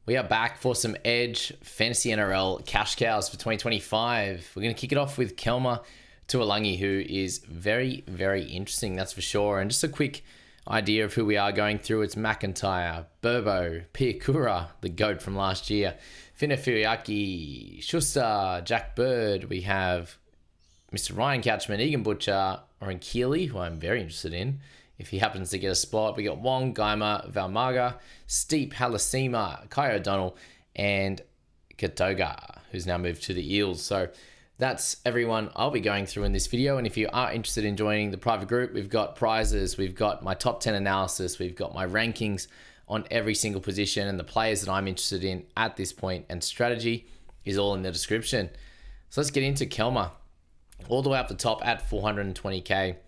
We are back for some Edge Fantasy NRL Cash Cows for 2025. We're going to kick it off with Kelma Tuolangi, who is very, very interesting, that's for sure. And just a quick idea of who we are going through. It's McIntyre, Burbo, Piakura, the GOAT from last year, Finefuriaki, Schuster, Jack Bird. We have Mr. Ryan Catchman, Egan Butcher, Oren Keeley, who I'm very interested in if he happens to get a spot. We got Wong, Geimer, Valmaga, Steep, Halasima, Kai O'Donnell, and Katoga, who's now moved to the Eels. So that's everyone I'll be going through in this video. And if you are interested in joining the private group, we've got prizes, we've got my top 10 analysis, we've got my rankings on every single position, and the players that I'm interested in at this point, and strategy is all in the description. So let's get into Kelma. All the way up the top at 420k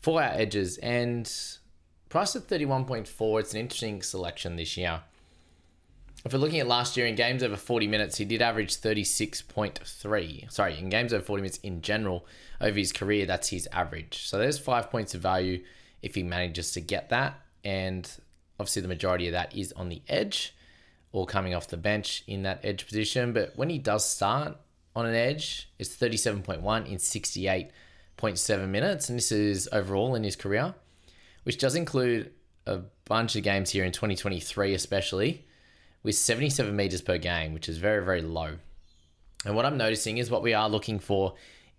for our edges, and priced at 31.4. It's an interesting selection this year. If we're looking at last year in games over 40 minutes, he did average 36.3. Sorry, in games over 40 minutes in general over his career, that's his average. So there's 5 points of value if he manages to get that. And obviously the majority of that is on the edge or coming off the bench in that edge position. But when he does start on an edge, it's 37.1 in 68.7 minutes. And this is overall in his career, which does include a bunch of games here in 2023, especially with 77 meters per game, which is very, very low. And what I'm noticing is what we are looking for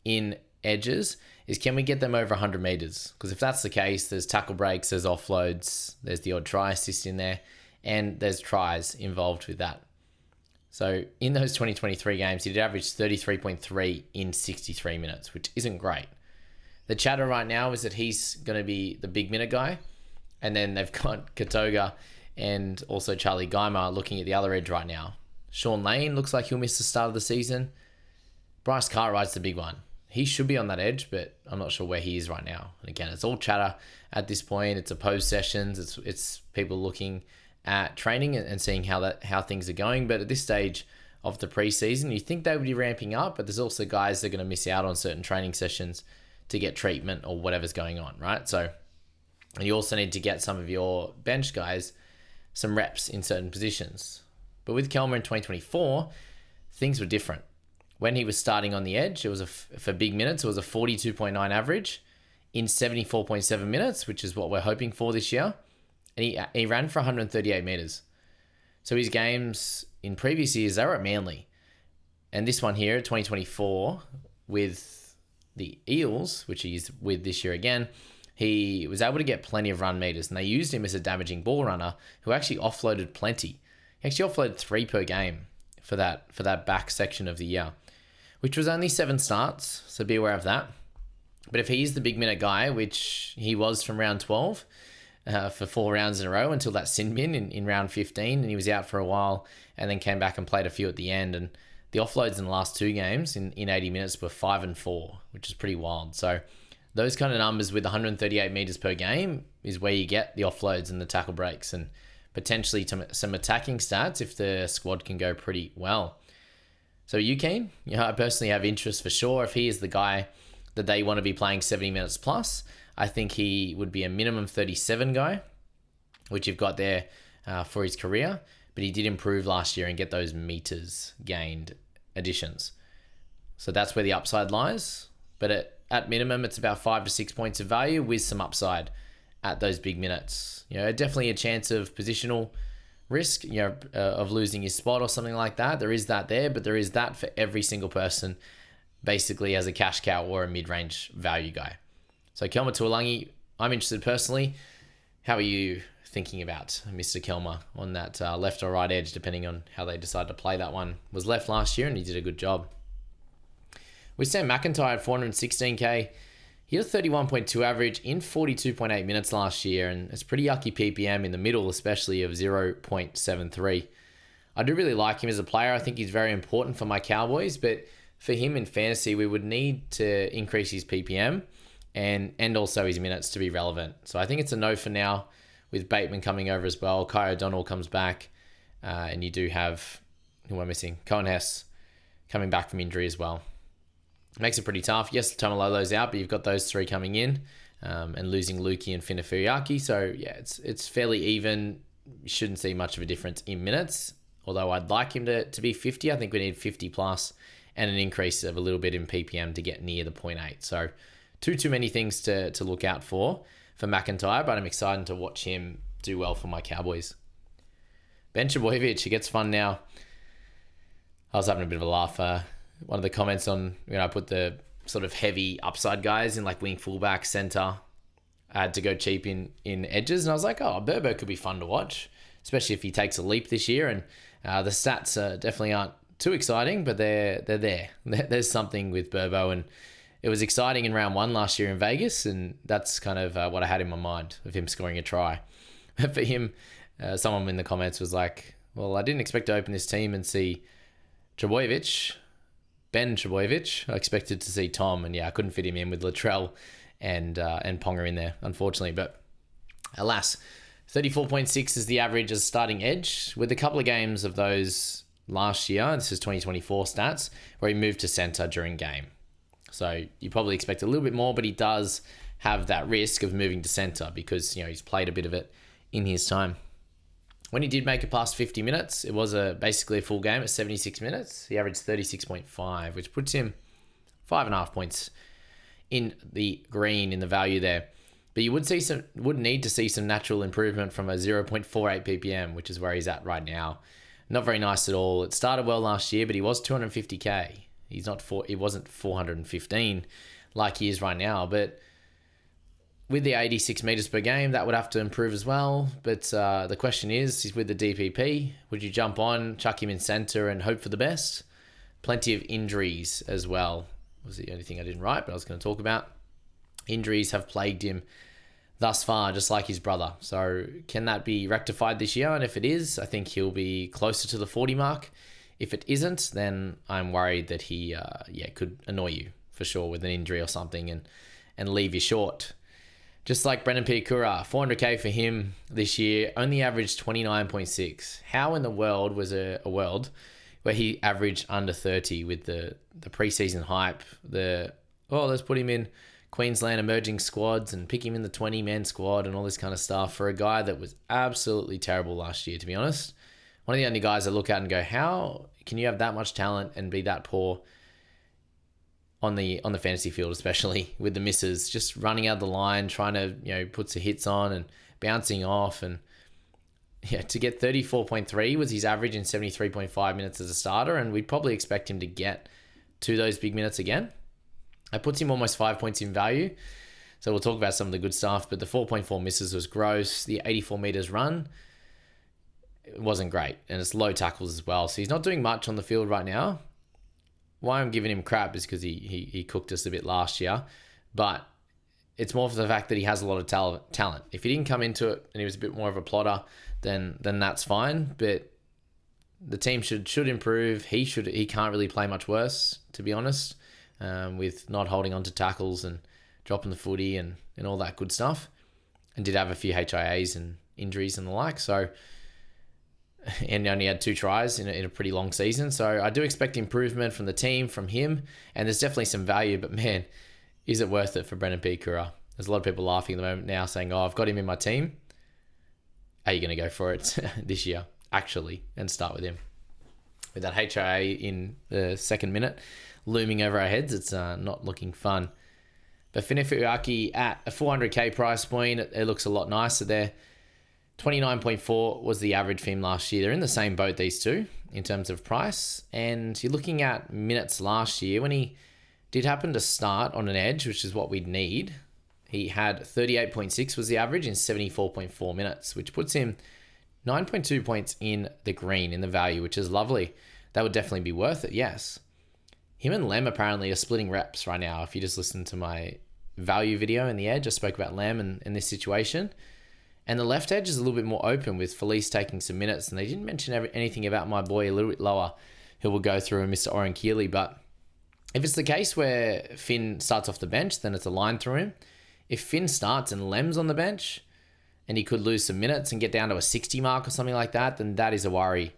in edges is, can we get them over 100 meters? Because if that's the case, there's tackle breaks, there's offloads, there's the odd try assist in there, and there's tries involved with that. So in those 2023 games, he did average 33.3 in 63 minutes, which isn't great. The chatter right now is that he's going to be the big minute guy. And then they've got Katoga and also Charlie Geimer looking at the other edge right now. Sean Lane looks like he'll miss the start of the season. Bryce Cartwright's the big one. He should be on that edge, but I'm not sure where he is right now. And again, it's all chatter at this point. It's opposed sessions. It's people looking at training and seeing how things are going. But at this stage of the preseason, you think they would be ramping up, but there's also guys that are going to miss out on certain training sessions to get treatment or whatever's going on, right? So you also need to get some of your bench guys some reps in certain positions. But with Kelma in 2024, things were different. When he was starting on the edge, it was for big minutes, it was a 42.9 average in 74.7 minutes, which is what we're hoping for this year. And he ran for 138 meters. So his games in previous years, they were at Manly. And this one here, 2024, with the Eels, which he's with this year again, he was able to get plenty of run meters, and they used him as a damaging ball runner who actually offloaded plenty. He actually offloaded 3 per game for that back section of the year, which was only 7 starts, so be aware of that. But if he's the big minute guy, which he was from round 12 for 4 rounds in a row until that sin bin in round 15, and he was out for a while and then came back and played a few at the end. And the offloads in the last 2 games in 80 minutes were 5 and 4, which is pretty wild. So those kind of numbers with 138 meters per game is where you get the offloads and the tackle breaks and potentially some attacking stats if the squad can go pretty well. So are you keen? I personally have interest for sure. If he is the guy that they want to be playing 70 minutes plus, I think he would be a minimum 37 guy, which you've got there for his career. But he did improve last year and get those meters gained additions. So that's where the upside lies. But at minimum, it's about 5 to 6 points of value with some upside at those big minutes. Definitely a chance of positional risk, of losing his spot or something like that. There is that there, but there is that for every single person, basically as a cash cow or a mid-range value guy. So Kelma Tuolangi, I'm interested personally. How are you thinking about Mr. Kelma on that left or right edge, depending on how they decide to play that one? Was left last year and he did a good job. With Sam McIntyre at 416k, he had a 31.2 average in 42.8 minutes last year, and it's pretty yucky PPM in the middle, especially of 0.73. I do really like him as a player. I think he's very important for my Cowboys, but for him in fantasy, we would need to increase his PPM and also his minutes to be relevant. So I think it's a no for now, with Bateman coming over as well. Kai O'Donnell comes back, and you do have, who am I missing? Cohen Hess coming back from injury as well. Makes it pretty tough. Yes, Tamalolo's out, but you've got those 3 coming in, and losing Lukey and Finefuriaki. So yeah, it's fairly even. You shouldn't see much of a difference in minutes Although I'd like him to be 50. I think we need 50 plus and an increase of a little bit in PPM to get near the 0.8. So too many things to look out for McIntyre, but I'm excited to watch him do well for my Cowboys. Ben Trbojevic, it gets fun now. I was having a bit of a laugh. One of the comments on, I put the sort of heavy upside guys in like wing, fullback, center. I had to go cheap in edges, and I was like, oh, Burbo could be fun to watch, especially if he takes a leap this year. And the stats definitely aren't too exciting, but they're there. There's something with Burbo, and it was exciting in round 1 last year in Vegas, and that's kind of what I had in my mind of him scoring a try. But for him, someone in the comments was like, well, I didn't expect to open this team and see Ben Trbojevic. I expected to see Tom, and yeah, I couldn't fit him in with Latrell and Ponga in there, unfortunately. But alas, 34.6 is the average as starting edge, with a couple of games of those last year. This is 2024 stats, where he moved to center during game. So you probably expect a little bit more, but he does have that risk of moving to center because, he's played a bit of it in his time. When he did make it past 50 minutes, it was basically a full game at 76 minutes. He averaged 36.5, which puts him 5.5 points in the green in the value there. But you would need to see some natural improvement from a 0.48 ppm, which is where he's at right now. Not very nice at all. It started well last year, but he was 250k. He wasn't 415 like he is right now. But with the 86 meters per game, that would have to improve as well. But the question is, he's with the DPP. Would you jump on, chuck him in center, and hope for the best? Plenty of injuries as well. Was the only thing I didn't write, but I was going to talk about. Injuries have plagued him thus far, just like his brother. So can that be rectified this year? And if it is, I think he'll be closer to the 40 mark. If it isn't, then I'm worried that he could annoy you for sure with an injury or something and leave you short. Just like Brendan Piakura, 400k for him this year, only averaged 29.6. How in the world was a world where he averaged under 30 with the preseason hype? Let's put him in Queensland emerging squads and pick him in the 20-man squad and all this kind of stuff for a guy that was absolutely terrible last year, to be honest. One of the only guys I look at and go, how can you have that much talent and be that poor on the fantasy field, especially with the misses, just running out the line, trying to, put some hits on and bouncing off. And to get 34.3 was his average in 73.5 minutes as a starter. And we'd probably expect him to get to those big minutes again. It puts him almost 5 points in value. So we'll talk about some of the good stuff, but the 4.4 misses was gross. The 84 meters run, it wasn't great. And it's low tackles as well. So he's not doing much on the field right now. Why I'm giving him crap is because he cooked us a bit last year, but it's more for the fact that he has a lot of talent. If he didn't come into it and he was a bit more of a plotter, then that's fine. But the team should improve. He can't really play much worse, to be honest, with not holding on to tackles and dropping the footy and all that good stuff. And did have a few HIAs and injuries and the like. So. And only had 2 tries in a pretty long season. So I do expect improvement from the team, from him, and there's definitely some value, but man, is it worth it for Brendan Piakura? There's a lot of people laughing at the moment now saying, I've got him in my team. Are you going to go for it this year, actually, and start with him? With that HIA in the second minute looming over our heads, it's not looking fun. But Finifuaki at a 400k price point, it looks a lot nicer there. 29.4 was the average for him last year. They're in the same boat, these two, in terms of price. And you're looking at minutes last year when he did happen to start on an edge, which is what we'd need. He had 38.6 was the average in 74.4 minutes, which puts him 9.2 points in the green, in the value, which is lovely. That would definitely be worth it, yes. Him and Lem apparently are splitting reps right now. If you just listen to my value video in the edge, I spoke about Lem in this situation. And the left edge is a little bit more open with Felice taking some minutes. And they didn't mention anything about my boy a little bit lower who will go through, Mr. Oren Keeley. But if it's the case where Finn starts off the bench, then it's a line through him. If Finn starts and Lem's on the bench and he could lose some minutes and get down to a 60 mark or something like that, then that is a worry.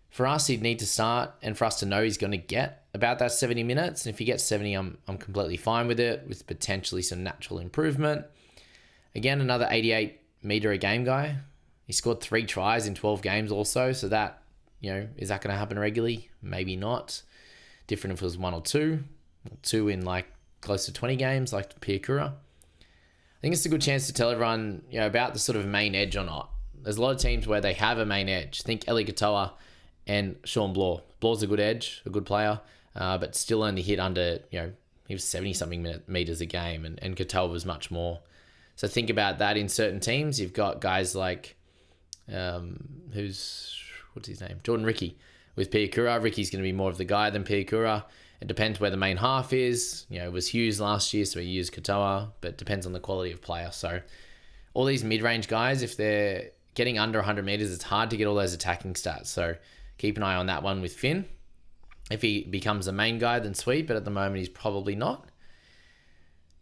For us, he'd need to start, and for us to know he's going to get about that 70 minutes. And if he gets 70, I'm completely fine with it, with potentially some natural improvement. Again, another 88 meter a game guy. He scored 3 tries in 12 games also, so that, is that going to happen regularly? Maybe not. Different if it was 1 or 2. 2 in like close to 20 games, like Piakura. I think it's a good chance to tell everyone, about the sort of main edge or not. There's a lot of teams where they have a main edge. Think Eli Katoa and Sean Bloor. Bloor's a good edge, a good player, but still only hit under, he was 70-something meters a game, and Katoa was much more. So think about that in certain teams. You've got guys like, what's his name? Jordan Ricky with Piakura. Ricky's going to be more of the guy than Piakura. It depends where the main half is. It was Hughes last year, so he used Katoa, but it depends on the quality of player. So all these mid-range guys, if they're getting under 100 meters, it's hard to get all those attacking stats. So keep an eye on that one with Finn. If he becomes a main guy, then sweet, but at the moment he's probably not.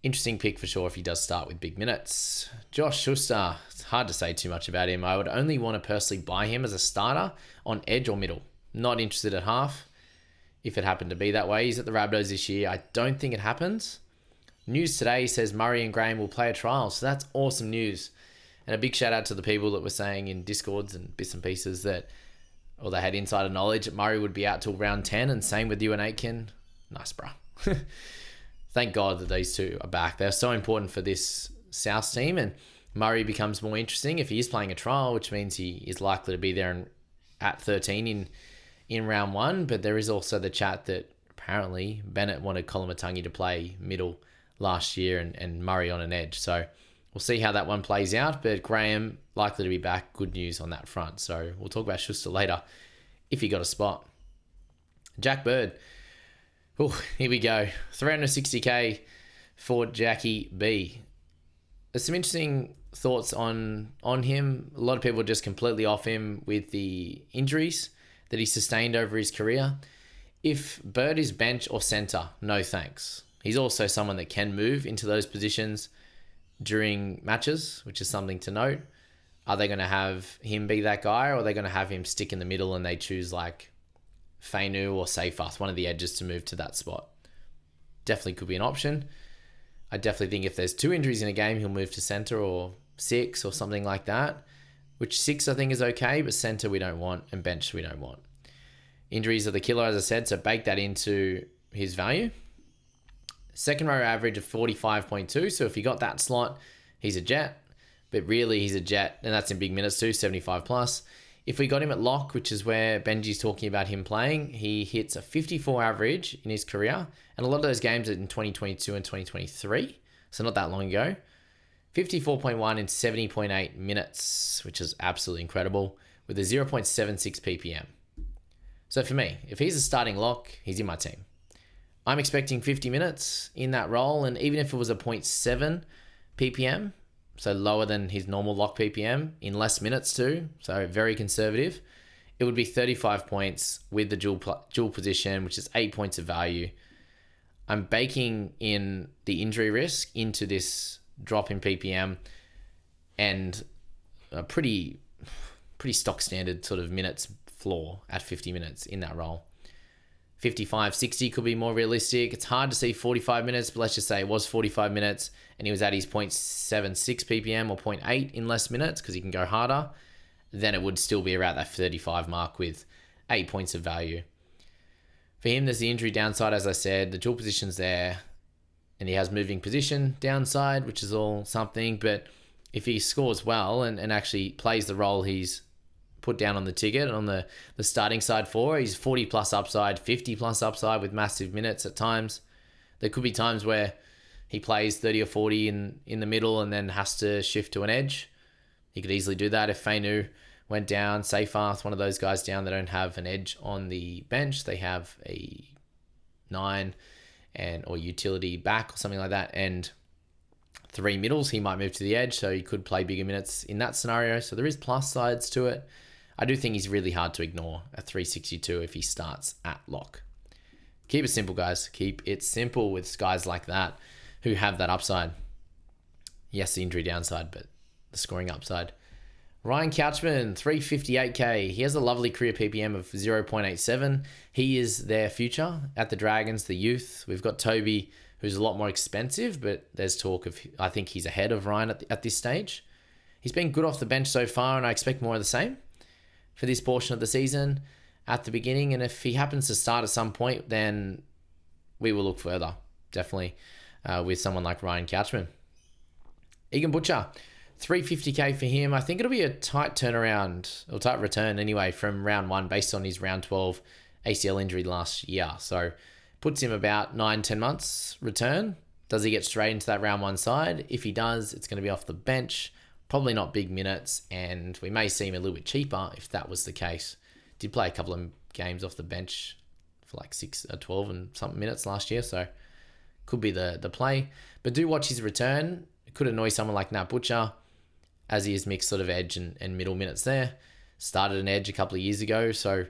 Interesting pick for sure if he does start with big minutes. Josh Schuster, it's hard to say too much about him. I would only want to personally buy him as a starter on edge or middle. Not interested at half. If it happened to be that way, he's at the Rabbitohs this year. I don't think it happens. News today says Murray and Graham will play a trial, so that's awesome news. And a big shout out to the people that were saying in Discords and bits and pieces that, or they had insider knowledge that Murray would be out till round 10, and same with you and Aitken. Nice, bro. Thank God that these two are back. They're so important for this South team, and Murray becomes more interesting if he is playing a trial, which means he is likely to be there at 13 in round 1. But there is also the chat that apparently Bennett wanted Kolomatangi to play middle last year and Murray on an edge. So we'll see how that one plays out. But Graham likely to be back. Good news on that front. So we'll talk about Schuster later if he got a spot. Jack Bird. Oh, here we go. 360k for Jackie B. There's some interesting thoughts on him. A lot of people are just completely off him with the injuries that he sustained over his career. If Bird is bench or centre, no thanks. He's also someone that can move into those positions during matches, which is something to note. Are they going to have him be that guy, or are they going to have him stick in the middle and they choose like Fainu or Seyfarth, one of the edges, to move to that spot? Definitely could be an option. I definitely think if there's 2 injuries in a game, he'll move to centre or 6 or something like that, which 6 I think is okay, but centre we don't want and bench we don't want. Injuries are the killer, as I said, so bake that into his value. Second row average of 45.2, so if you got that slot, he's a jet, but really he's a jet, and that's in big minutes too, 75 plus. If we got him at lock, which is where Benji's talking about him playing, he hits a 54 average in his career. And a lot of those games are in 2022 and 2023, so not that long ago. 54.1 in 70.8 minutes, which is absolutely incredible, with a 0.76 ppm. So for me, if he's a starting lock, he's in my team. I'm expecting 50 minutes in that role, and even if it was a 0.7 ppm, so lower than his normal lock ppm, in less minutes too, so very conservative, it would be 35 points with the dual position, which is 8 points of value. I'm baking in the injury risk into this drop in ppm and a pretty stock standard sort of minutes floor at 50 minutes in that role. 55, 60 could be more realistic. It's hard to see 45 minutes, but let's just say it was 45 minutes and he was at his 0.76 ppm or 0.8 in less minutes because he can go harder. Then it would still be around that 35 mark with 8 points of value. For him, there's the injury downside, as I said. The dual position's there, and he has moving position downside, which is all something. But if he scores well and actually plays the role he's put down on the ticket on the starting side for, he's 40 plus upside, 50 plus upside with massive minutes at times. There could be times where he plays 30 or 40 in the middle and then has to shift to an edge. He could easily do that if Fainu went down, Seyfarth, one of those guys down. They don't have an edge on the bench. They have a 9 or utility back or something like that, and 3 middles. He might move to the edge, so he could play bigger minutes in that scenario. So there is plus sides to it. I do think he's really hard to ignore at 362 if he starts at lock. Keep it simple, guys. Keep it simple with guys like that who have that upside. Yes, the injury downside, but the scoring upside. Ryan Couchman, 358k. He has a lovely career PPM of 0.87. He is their future at the Dragons, the youth. We've got Toby, who's a lot more expensive, but there's talk of, I think he's ahead of Ryan at this stage. He's been good off the bench so far, and I expect more of the same for this portion of the season. at the beginning. And if he happens to start at some point, then we will look further, definitely, with someone like Ryan Couchman. Egan Butcher, 350k for him. I think it'll be a tight turnaround, or tight return anyway, from round 1 based on his round 12 ACL injury last year. So puts him about 9-10 months return. Does he get straight into that round 1 side? If he does, it's going to be off the bench. Probably not big minutes, and we may see him a little bit cheaper if that was the case. Did play a couple of games off the bench for like 12 and something minutes last year, so could be the play. But do watch his return. It could annoy someone like Nat Butcher, as he is mixed sort of edge and middle minutes there. Started an edge a couple of years ago, so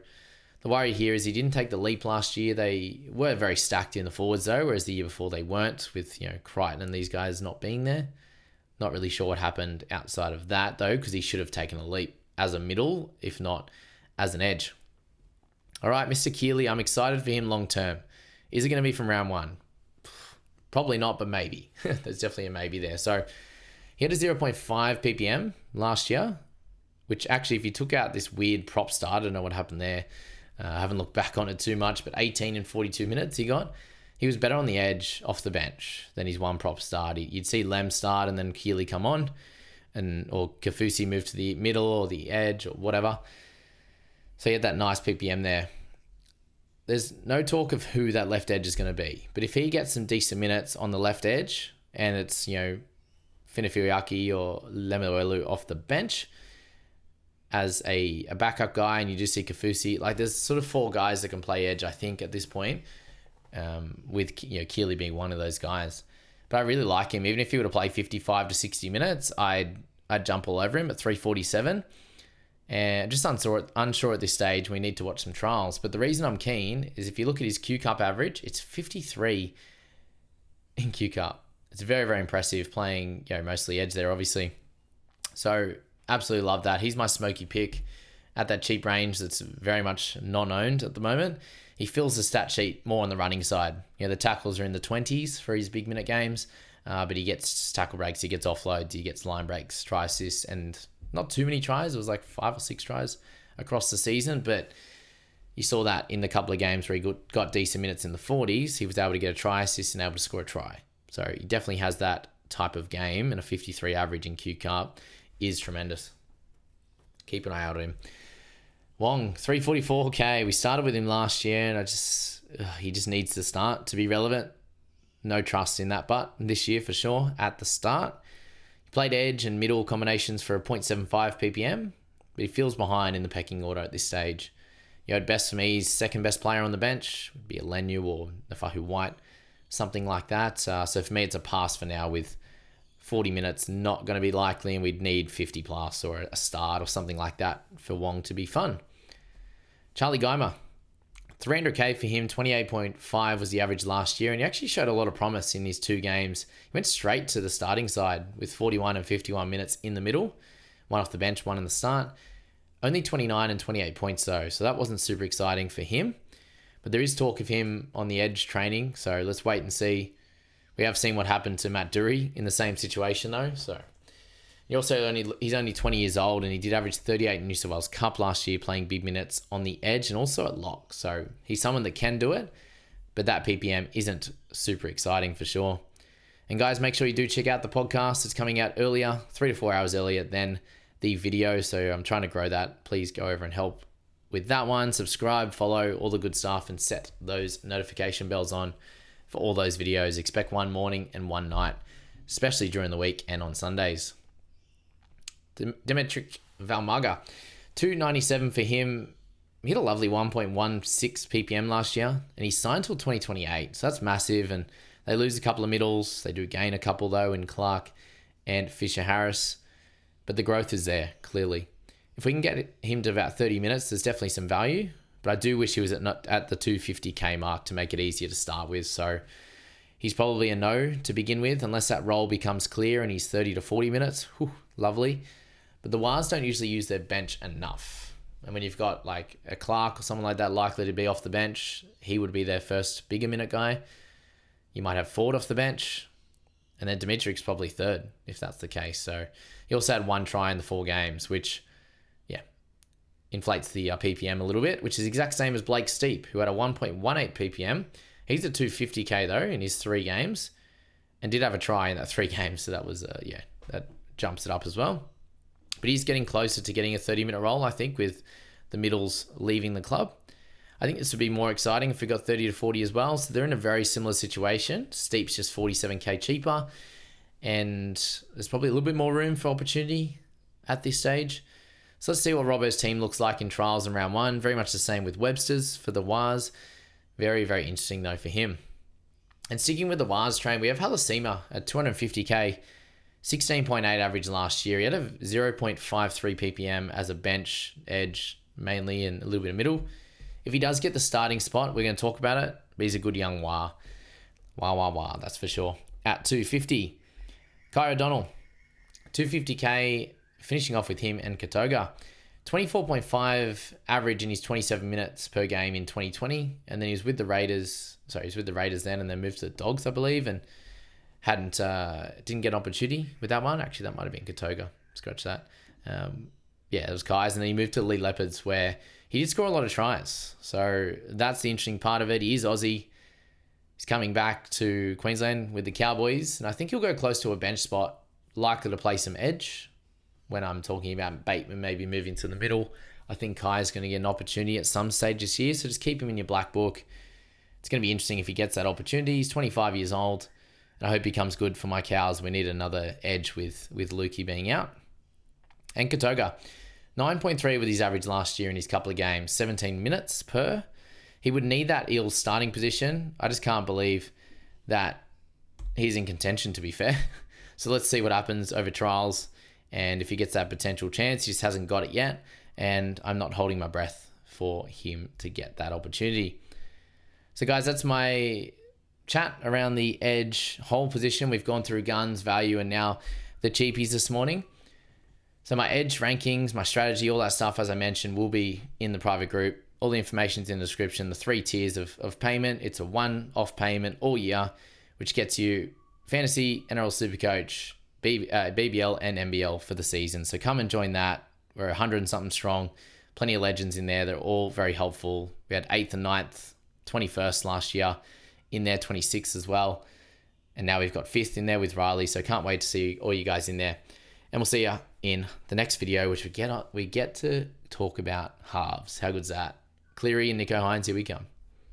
the worry here is he didn't take the leap last year. They were very stacked in the forwards though, whereas the year before they weren't, with Crichton and these guys not being there. Not really sure what happened outside of that though, because he should have taken a leap as a middle, if not as an edge. All right, Mr. Keeley, I'm excited for him long term. Is it going to be from round 1? Probably not, but maybe. There's definitely a maybe there. So he had a 0.5 ppm last year, which actually, if you took out this weird prop start, I don't know what happened there. I haven't looked back on it too much, but 18 and 42 minutes he got. He was better on the edge off the bench than his one prop start. You'd see Lem start and then Keeley come on, or Kafusi move to the middle or the edge or whatever. So he had that nice ppm there. There's no talk of who that left edge is going to be, but if he gets some decent minutes on the left edge and it's Finefiriaki or Lemuelu off the bench as a backup guy, and you just see Kafusi, like there's sort of 4 guys that can play edge, I think, at this point, with Keeley being one of those guys. But I really like him. Even if he were to play 55 to 60 minutes, I'd jump all over him at 347. And just unsure at this stage. We need to watch some trials. But the reason I'm keen is if you look at his Q Cup average, it's 53 in Q Cup. It's very, very impressive, playing mostly edge there, obviously. So absolutely love that. He's my smoky pick at that cheap range that's very much non-owned at the moment. He fills the stat sheet more on the running side. The tackles are in the 20s for his big minute games, but he gets tackle breaks, he gets offloads, he gets line breaks, try assists, and not too many tries. It was like 5 or 6 tries across the season, but you saw that in the couple of games where he got decent minutes in the 40s. He was able to get a try assist and able to score a try. So he definitely has that type of game, and a 53 average in Q Cup is tremendous. Keep an eye out on him. Wong, 344k. We started with him last year, and he just needs to start to be relevant. No trust in that, but this year for sure at the start. Played edge and middle combinations for a 0.75 ppm, but he feels behind in the pecking order at this stage. At best for me, he's second best player on the bench. Would be a Lenu or Nafahu White, something like that. So for me, it's a pass for now, with 40 minutes not going to be likely, and we'd need 50 plus or a start or something like that for Wong to be fun. Charlie Geimer, 300k for him, 28.5 was the average last year, and he actually showed a lot of promise in his 2 games. He went straight to the starting side with 41 and 51 minutes in the middle, 1 off the bench, 1 in the start. Only 29 and 28 points though, so that wasn't super exciting for him. But there is talk of him on the edge training, so let's wait and see. We have seen what happened to Matt Dury in the same situation though, so he's only 20 years old, and he did average 38 in New South Wales Cup last year, playing big minutes on the edge and also at lock. So he's someone that can do it, but that ppm isn't super exciting for sure. And guys, make sure you do check out the podcast. It's coming out earlier, 3 to 4 hours earlier than the video. So I'm trying to grow that. Please go over and help with that one. Subscribe, follow, all the good stuff, and set those notification bells on for all those videos. Expect one morning and one night, especially during the week and on Sundays. Dimitri Valmaga, 297 for him. He had a lovely 1.16 ppm last year, and he's signed till 2028. So that's massive, and they lose a couple of middles. They do gain a couple though in Clark and Fisher Harris, but the growth is there clearly. If we can get him to about 30 minutes, there's definitely some value, but I do wish he was at the 250k mark to make it easier to start with. So he's probably a no to begin with, unless that role becomes clear and he's 30 to 40 minutes. Whew, lovely. But the Wars don't usually use their bench enough. And when you've got like a Clark or someone like that likely to be off the bench, he would be their first bigger minute guy. You might have Ford off the bench, and then Dimitric's probably third, if that's the case. So he also had 1 try in the 4 games, which, inflates the PPM a little bit, which is the exact same as Blake Steep, who had a 1.18 PPM. He's at 250k though in his 3 games, and did have a try in that 3 games, so that was that jumps it up as well. But he's getting closer to getting a 30-minute role, I think, with the middles leaving the club. I think this would be more exciting if we got 30 to 40 as well. So they're in a very similar situation. Steep's just 47k cheaper, and there's probably a little bit more room for opportunity at this stage. So let's see what Robbo's team looks like in trials in round 1. Very much the same with Webster's for the Waz. Very, very interesting though for him. And sticking with the Waz train, we have Halasima at 250k. 16.8 average last year. He had a 0.53 ppm as a bench edge, mainly, and a little bit of middle. If he does get the starting spot, we're going to talk about it. But he's a good young wah. Wah, that's for sure. At 250. Kai O'Donnell, 250k, finishing off with him and Katoga. 24.5 average in his 27 minutes per game in 2020. And then he was with the Raiders. Sorry, he was with the Raiders then, and then moved to the Dogs, I believe. And didn't get an opportunity with that one. Actually, that might have been Katoga. Scratch that. It was Kai's, and then he moved to the Lead Leopards, where he did score a lot of tries. So that's the interesting part of it. He is Aussie. He's coming back to Queensland with the Cowboys, and I think he'll go close to a bench spot, likely to play some edge. When I'm talking about Bateman maybe moving to the middle, I think Kai is going to get an opportunity at some stage this year, so just keep him in your black book. It's going to be interesting if he gets that opportunity. He's 25 years old. I hope he comes good for my Cows. We need another edge with Lukey being out. And Katoga, 9.3 with his average last year in his couple of games, 17 minutes per. He would need that Eels starting position. I just can't believe that he's in contention, to be fair. So let's see what happens over trials. And if he gets that potential chance, he just hasn't got it yet. And I'm not holding my breath for him to get that opportunity. So guys, that's my chat around the edge whole position. We've gone through guns, value, and now the cheapies this morning. So my edge rankings, my strategy, all that stuff, as I mentioned, will be in the private group. All the information's in the description. The 3 tiers of payment. It's a one-off payment all year, which gets you Fantasy, NRL Supercoach, BBL, and NBL for the season. So come and join that. We're 100 and something strong. Plenty of legends in there. They're all very helpful. We had 8th and 9th, 21st last year. In there, 26 as well. And now we've got 5th in there with Riley. So can't wait to see all you guys in there. And we'll see you in the next video, which we get to talk about halves. How good's that? Cleary and Nico Hines, here we come.